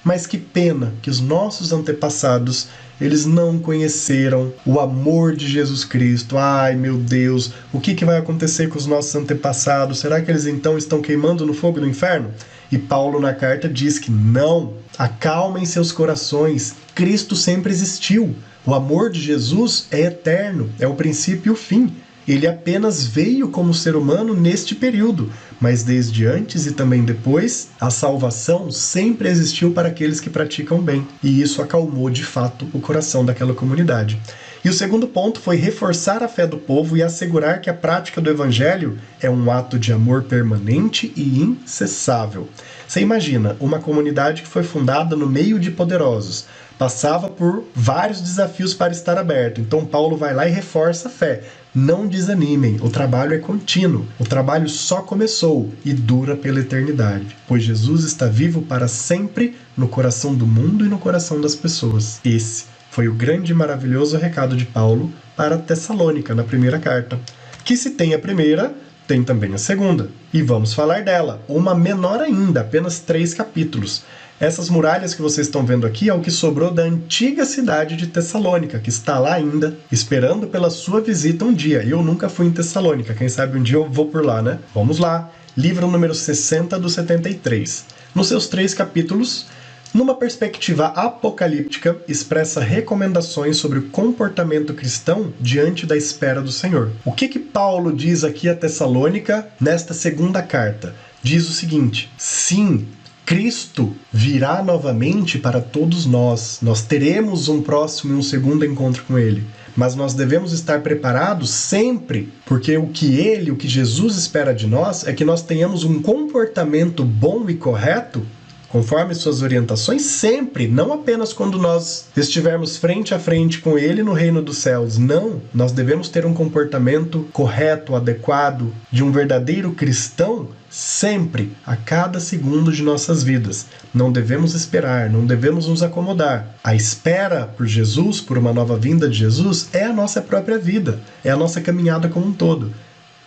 Mas que pena que os nossos antepassados, eles não conheceram o amor de Jesus Cristo. Ai, meu Deus, o que vai acontecer com os nossos antepassados? Será que eles então estão queimando no fogo do inferno? E Paulo na carta diz que não, acalmem seus corações, Cristo sempre existiu. O amor de Jesus é eterno, é o princípio e o fim. Ele apenas veio como ser humano neste período, mas desde antes e também depois, a salvação sempre existiu para aqueles que praticam bem, e isso acalmou de fato o coração daquela comunidade. E o segundo ponto foi reforçar a fé do povo e assegurar que a prática do evangelho é um ato de amor permanente e incessável. Você imagina, uma comunidade que foi fundada no meio de poderosos, passava por vários desafios para estar aberto. Então Paulo vai lá e reforça a fé. Não desanimem, o trabalho é contínuo. O trabalho só começou e dura pela eternidade, pois Jesus está vivo para sempre no coração do mundo e no coração das pessoas. Esse foi o grande e maravilhoso recado de Paulo para Tessalônica, na primeira carta. Que se tem a primeira, tem também a segunda. E vamos falar dela, uma menor ainda, apenas 3 capítulos. Essas muralhas que vocês estão vendo aqui é o que sobrou da antiga cidade de Tessalônica, que está lá ainda, esperando pela sua visita um dia. Eu nunca fui em Tessalônica, quem sabe um dia eu vou por lá, né? Vamos lá, livro número 60 do 73. Nos seus 3 capítulos, numa perspectiva apocalíptica, expressa recomendações sobre o comportamento cristão diante da espera do Senhor. O que Paulo diz aqui a Tessalônica nesta segunda carta? Diz o seguinte: sim, Cristo virá novamente para todos nós. Nós teremos um próximo e um segundo encontro com Ele. Mas nós devemos estar preparados sempre, porque o que Jesus espera de nós é que nós tenhamos um comportamento bom e correto, conforme suas orientações, sempre, não apenas quando nós estivermos frente a frente com Ele no reino dos céus. Não, nós devemos ter um comportamento correto, adequado, de um verdadeiro cristão, sempre, a cada segundo de nossas vidas. Não devemos esperar, não devemos nos acomodar. A espera por Jesus, por uma nova vinda de Jesus, é a nossa própria vida, é a nossa caminhada como um todo.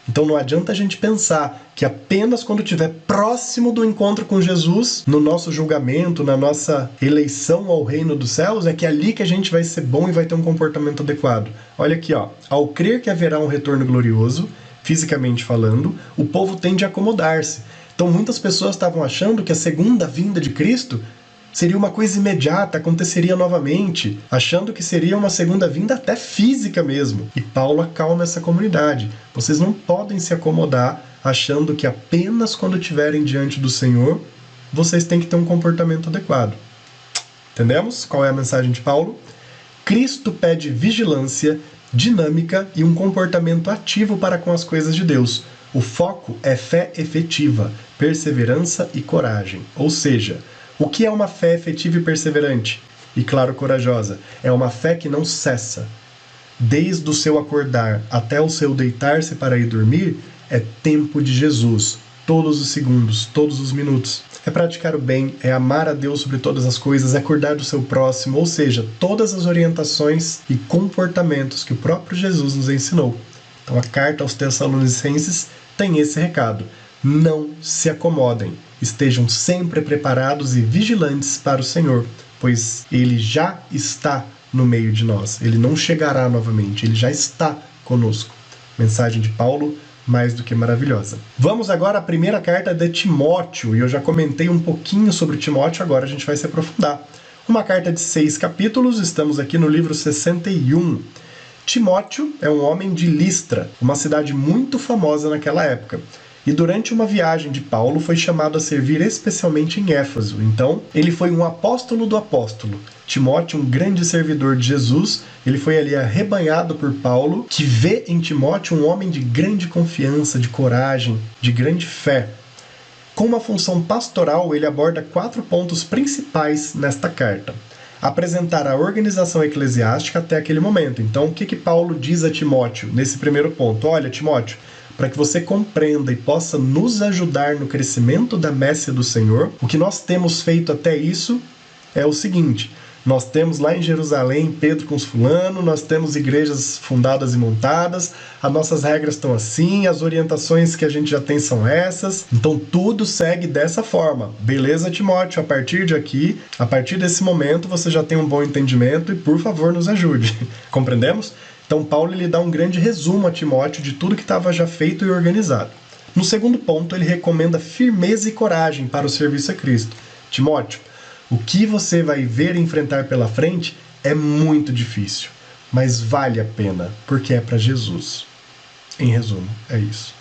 Então não adianta a gente pensar que apenas quando estiver próximo do encontro com Jesus, no nosso julgamento, na nossa eleição ao reino dos céus, é que é ali que a gente vai ser bom e vai ter um comportamento adequado. Olha aqui, ao crer que haverá um retorno glorioso, fisicamente falando, o povo tende a acomodar-se. Então muitas pessoas estavam achando que a segunda vinda de Cristo seria uma coisa imediata, aconteceria novamente, achando que seria uma segunda vinda até física mesmo. E Paulo acalma essa comunidade. Vocês não podem se acomodar achando que apenas quando estiverem diante do Senhor, vocês têm que ter um comportamento adequado. Entendemos qual é a mensagem de Paulo? Cristo pede vigilância, dinâmica e um comportamento ativo para com as coisas de Deus. O foco é fé efetiva, perseverança e coragem. Ou seja, o que é uma fé efetiva e perseverante? E claro, corajosa. É uma fé que não cessa. Desde o seu acordar até o seu deitar-se para ir dormir, é tempo de Jesus. Todos os segundos, todos os minutos. É praticar o bem, é amar a Deus sobre todas as coisas, é cuidar do seu próximo, ou seja, todas as orientações e comportamentos que o próprio Jesus nos ensinou. Então a carta aos Tessalonicenses tem esse recado. Não se acomodem, estejam sempre preparados e vigilantes para o Senhor, pois Ele já está no meio de nós. Ele não chegará novamente, Ele já está conosco. Mensagem de Paulo, mais do que maravilhosa. Vamos agora à primeira carta de Timóteo, e eu já comentei um pouquinho sobre Timóteo, agora a gente vai se aprofundar. Uma carta de 6 capítulos, estamos aqui no livro 61. Timóteo é um homem de Listra, uma cidade muito famosa naquela época. E durante uma viagem de Paulo foi chamado a servir especialmente em Éfeso. Então, ele foi um apóstolo do apóstolo. Timóteo, um grande servidor de Jesus, ele foi ali arrebanhado por Paulo, que vê em Timóteo um homem de grande confiança, de coragem, de grande fé. Com uma função pastoral, ele aborda 4 pontos principais nesta carta. Apresentar a organização eclesiástica até aquele momento. Então, o que Paulo diz a Timóteo nesse primeiro ponto? Olha, Timóteo, para que você compreenda e possa nos ajudar no crescimento da messe do Senhor, o que nós temos feito até isso é o seguinte: nós temos lá em Jerusalém Pedro com os fulano, nós temos igrejas fundadas e montadas, as nossas regras estão assim, as orientações que a gente já tem são essas, então tudo segue dessa forma. Beleza, Timóteo? A partir de aqui, a partir desse momento, você já tem um bom entendimento e, por favor, nos ajude. Compreendemos? Então Paulo ele dá um grande resumo a Timóteo de tudo que estava já feito e organizado. No segundo ponto, ele recomenda firmeza e coragem para o serviço a Cristo. Timóteo, o que você vai ver e enfrentar pela frente é muito difícil, mas vale a pena, porque é para Jesus. Em resumo, é isso.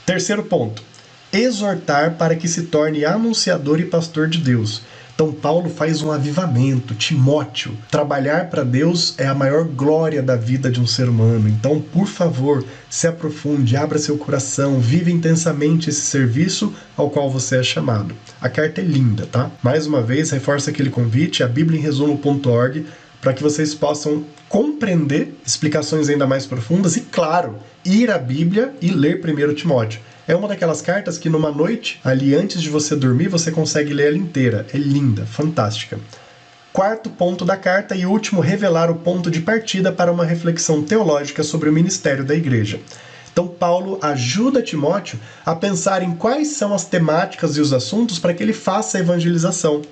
Terceiro ponto, exortar para que se torne anunciador e pastor de Deus. Então Paulo faz um avivamento. Timóteo, trabalhar para Deus é a maior glória da vida de um ser humano. Então, por favor, se aprofunde, abra seu coração, viva intensamente esse serviço ao qual você é chamado. A carta é linda, tá? Mais uma vez, reforço aquele convite, a bibliaemresumo.org, para que vocês possam compreender explicações ainda mais profundas e, claro, ir à Bíblia e ler 1 Timóteo. É uma daquelas cartas que numa noite, ali antes de você dormir, você consegue ler ela inteira. É linda, fantástica. Quarto ponto da carta e último, revelar o ponto de partida para uma reflexão teológica sobre o ministério da igreja. Então Paulo ajuda Timóteo a pensar em quais são as temáticas e os assuntos para que ele faça a evangelização.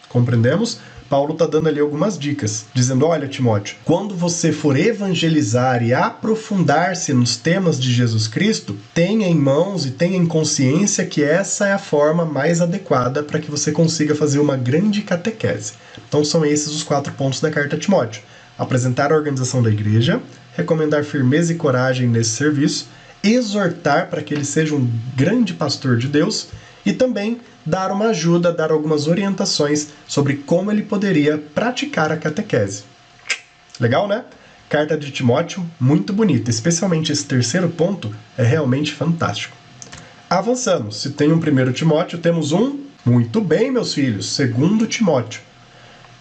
Compreendemos? Paulo está dando ali algumas dicas, dizendo: olha, Timóteo, quando você for evangelizar e aprofundar-se nos temas de Jesus Cristo, tenha em mãos e tenha em consciência que essa é a forma mais adequada para que você consiga fazer uma grande catequese. Então são esses os 4 pontos da carta a Timóteo. Apresentar a organização da igreja, recomendar firmeza e coragem nesse serviço, exortar para que ele seja um grande pastor de Deus e também dar uma ajuda, dar algumas orientações sobre como ele poderia praticar a catequese. Legal, né? Carta de Timóteo, muito bonita. Especialmente esse terceiro ponto é realmente fantástico. Avançamos. Se tem um 1 Timóteo, temos um... Muito bem, meus filhos. 2 Timóteo.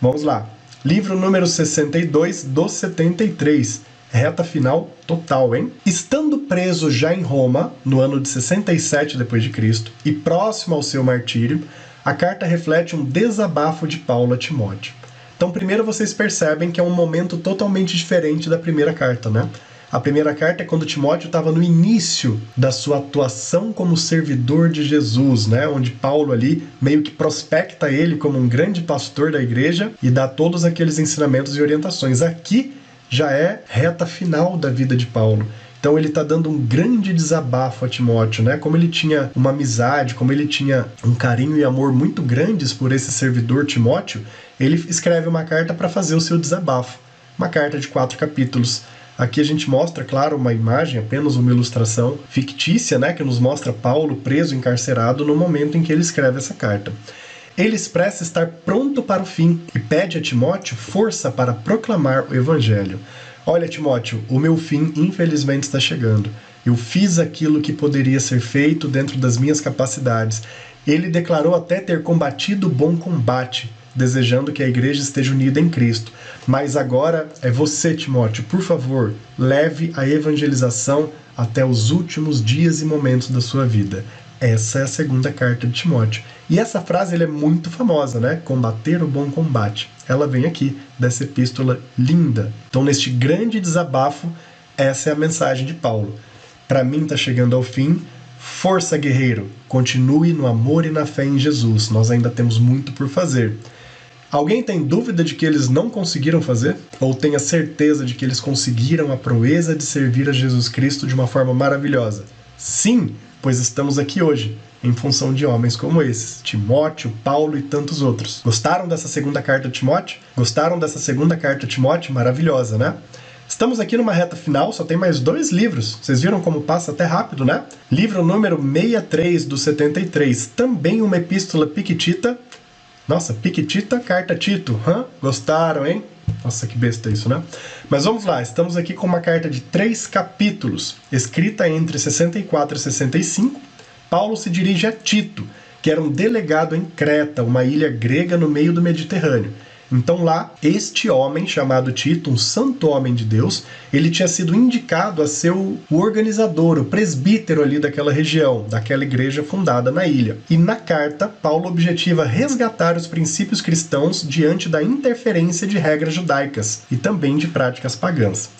Vamos lá. Livro número 62 dos 73. Reta final total, hein? Estando preso já em Roma, no ano de 67 d.C., e próximo ao seu martírio, a carta reflete um desabafo de Paulo a Timóteo. Então, primeiro vocês percebem que é um momento totalmente diferente da primeira carta, né? A primeira carta é quando Timóteo estava no início da sua atuação como servidor de Jesus, né? Onde Paulo ali meio que prospecta ele como um grande pastor da igreja e dá todos aqueles ensinamentos e orientações. Aqui já é reta final da vida de Paulo. Então ele está dando um grande desabafo a Timóteo, né? Como ele tinha uma amizade, como ele tinha um carinho e amor muito grandes por esse servidor Timóteo, ele escreve uma carta para fazer o seu desabafo. Uma carta de 4 capítulos. Aqui a gente mostra, claro, uma imagem, apenas uma ilustração fictícia, né? Que nos mostra Paulo preso, encarcerado, no momento em que ele escreve essa carta. Ele expressa estar pronto para o fim e pede a Timóteo força para proclamar o Evangelho. Olha, Timóteo, o meu fim infelizmente está chegando. Eu fiz aquilo que poderia ser feito dentro das minhas capacidades. Ele declarou até ter combatido o bom combate, desejando que a igreja esteja unida em Cristo. Mas agora é você, Timóteo, por favor, leve a evangelização até os últimos dias e momentos da sua vida. Essa é a segunda carta de Timóteo. E essa frase é muito famosa, né? Combater o bom combate. Ela vem aqui, dessa epístola linda. Então, neste grande desabafo, essa é a mensagem de Paulo. Para mim está chegando ao fim. Força, guerreiro! Continue no amor e na fé em Jesus. Nós ainda temos muito por fazer. Alguém tem dúvida de que eles não conseguiram fazer? Ou tem a certeza de que eles conseguiram a proeza de servir a Jesus Cristo de uma forma maravilhosa? Sim, pois estamos aqui hoje, em função de homens como esses, Timóteo, Paulo e tantos outros. Gostaram dessa segunda carta de Timóteo? Gostaram dessa segunda carta de Timóteo? Maravilhosa, né? Estamos aqui numa reta final, só tem mais 2 livros. Vocês viram como passa até rápido, né? Livro número 63 do 73, também uma epístola piquitita. Nossa, piquitita, carta Tito. Gostaram, hein? Nossa, que besta isso, né? Mas vamos lá, estamos aqui com uma carta de 3 capítulos, escrita entre 64 e 65. Paulo se dirige a Tito, que era um delegado em Creta, uma ilha grega no meio do Mediterrâneo. Então lá, este homem chamado Tito, um santo homem de Deus, ele tinha sido indicado a ser o organizador, o presbítero ali daquela região, daquela igreja fundada na ilha. E na carta, Paulo objetiva resgatar os princípios cristãos diante da interferência de regras judaicas e também de práticas pagãs.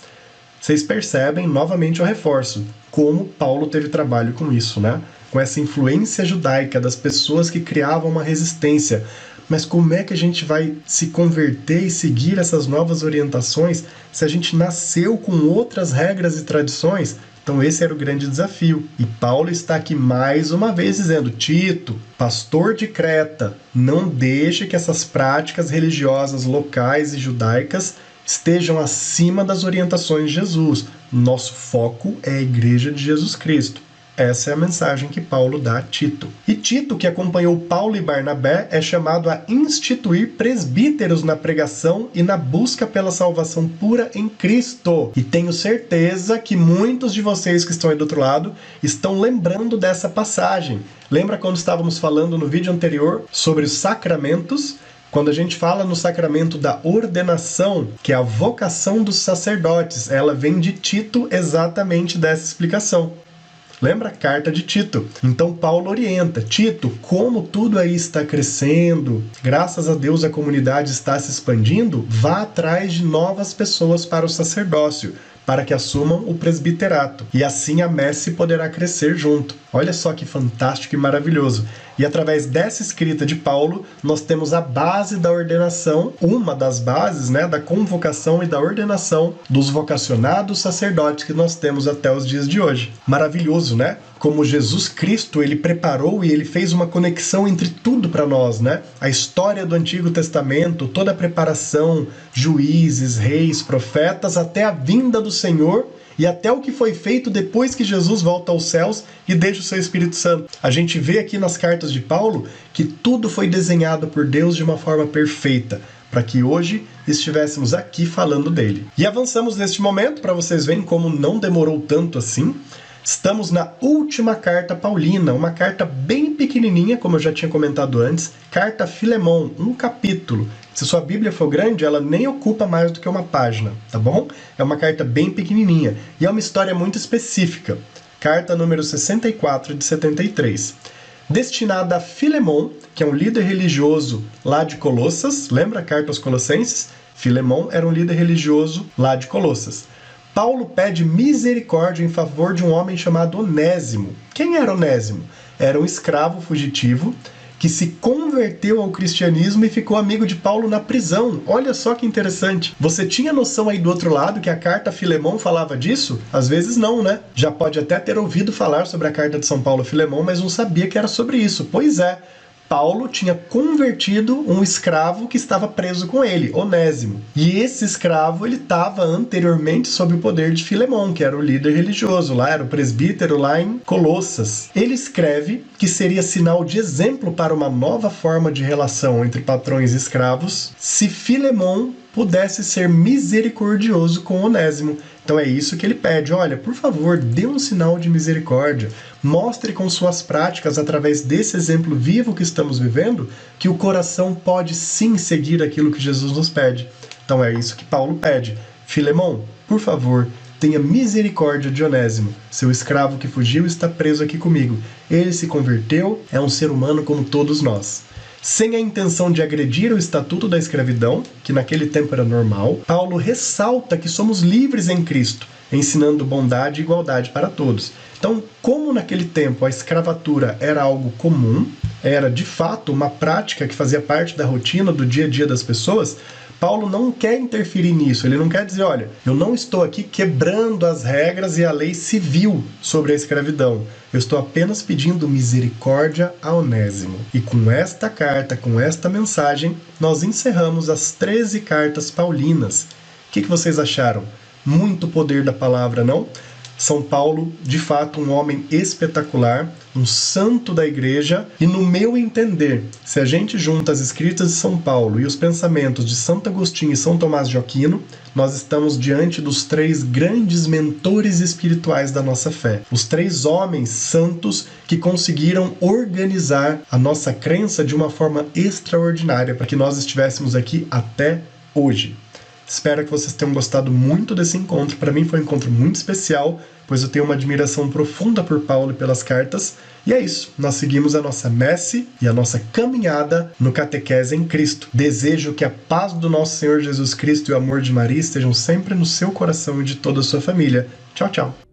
Vocês percebem, novamente eu reforço, como Paulo teve trabalho com isso, né? Com essa influência judaica das pessoas que criavam uma resistência. Mas como é que a gente vai se converter e seguir essas novas orientações se a gente nasceu com outras regras e tradições? Então esse era o grande desafio. E Paulo está aqui mais uma vez dizendo: Tito, pastor de Creta, não deixe que essas práticas religiosas locais e judaicas estejam acima das orientações de Jesus. Nosso foco é a igreja de Jesus Cristo. Essa é a mensagem que Paulo dá a Tito. E Tito, que acompanhou Paulo e Barnabé, é chamado a instituir presbíteros na pregação e na busca pela salvação pura em Cristo. E tenho certeza que muitos de vocês que estão aí do outro lado estão lembrando dessa passagem. Lembra quando estávamos falando no vídeo anterior sobre os sacramentos? Quando a gente fala no sacramento da ordenação, que é a vocação dos sacerdotes, ela vem de Tito exatamente dessa explicação. Lembra a carta de Tito? Então Paulo orienta: Tito, como tudo aí está crescendo, graças a Deus a comunidade está se expandindo, vá atrás de novas pessoas para o sacerdócio, para que assumam o presbiterato. E assim a messe poderá crescer junto. Olha só que fantástico e maravilhoso. E através dessa escrita de Paulo, nós temos a base da ordenação, uma das bases, né, da convocação e da ordenação dos vocacionados sacerdotes que nós temos até os dias de hoje. Maravilhoso, né? Como Jesus Cristo, ele preparou e ele fez uma conexão entre tudo para nós, né? A história do Antigo Testamento, toda a preparação, juízes, reis, profetas, até a vinda do Senhor e até o que foi feito depois que Jesus volta aos céus e deixa o seu Espírito Santo. A gente vê aqui nas cartas de Paulo que tudo foi desenhado por Deus de uma forma perfeita, para que hoje estivéssemos aqui falando dele. E avançamos neste momento, para vocês verem como não demorou tanto assim. Estamos na última carta paulina, uma carta bem pequenininha, como eu já tinha comentado antes, carta a Filemon, um capítulo. Se sua Bíblia for grande, ela nem ocupa mais do que uma página, tá bom? É uma carta bem pequenininha e é uma história muito específica. Carta número 64 de 73. Destinada a Filemon, que é um líder religioso lá de Colossas. Lembra a carta aos Colossenses? Filemon era um líder religioso lá de Colossas. Paulo pede misericórdia em favor de um homem chamado Onésimo. Quem era Onésimo? Era um escravo fugitivo que se converteu ao cristianismo e ficou amigo de Paulo na prisão. Olha só que interessante. Você tinha noção aí do outro lado que a carta a Filemão falava disso? Às vezes não, né? Já pode até ter ouvido falar sobre a carta de São Paulo a Filemão, mas não sabia que era sobre isso. Pois é. Paulo tinha convertido um escravo que estava preso com ele, Onésimo. E esse escravo, ele estava anteriormente sob o poder de Filemão, que era o líder religioso lá, era o presbítero lá em Colossas. Ele escreve que seria sinal de exemplo para uma nova forma de relação entre patrões e escravos se Filemão pudesse ser misericordioso com Onésimo. Então é isso que ele pede. Olha, por favor, dê um sinal de misericórdia. Mostre com suas práticas, através desse exemplo vivo que estamos vivendo, que o coração pode sim seguir aquilo que Jesus nos pede. Então é isso que Paulo pede. Filemão, por favor, tenha misericórdia de Onésimo. Seu escravo que fugiu está preso aqui comigo. Ele se converteu, é um ser humano como todos nós. Sem a intenção de agredir o estatuto da escravidão, que naquele tempo era normal, Paulo ressalta que somos livres em Cristo, ensinando bondade e igualdade para todos. Então, como naquele tempo a escravatura era algo comum, era de fato uma prática que fazia parte da rotina do dia a dia das pessoas, Paulo não quer interferir nisso, ele não quer dizer, olha, eu não estou aqui quebrando as regras e a lei civil sobre a escravidão, eu estou apenas pedindo misericórdia a Onésimo. E com esta carta, com esta mensagem, nós encerramos as 13 cartas paulinas. O que vocês acharam? Muito poder da palavra, não? São Paulo, de fato, um homem espetacular, um santo da igreja, e no meu entender, se a gente junta as escritas de São Paulo e os pensamentos de Santo Agostinho e São Tomás de Aquino, nós estamos diante dos 3 grandes mentores espirituais da nossa fé. Os 3 homens santos que conseguiram organizar a nossa crença de uma forma extraordinária para que nós estivéssemos aqui até hoje. Espero que vocês tenham gostado muito desse encontro. Para mim foi um encontro muito especial, pois eu tenho uma admiração profunda por Paulo e pelas cartas. E é isso, nós seguimos a nossa messe e a nossa caminhada no Catequese em Cristo. Desejo que a paz do nosso Senhor Jesus Cristo e o amor de Maria estejam sempre no seu coração e de toda a sua família. Tchau, tchau!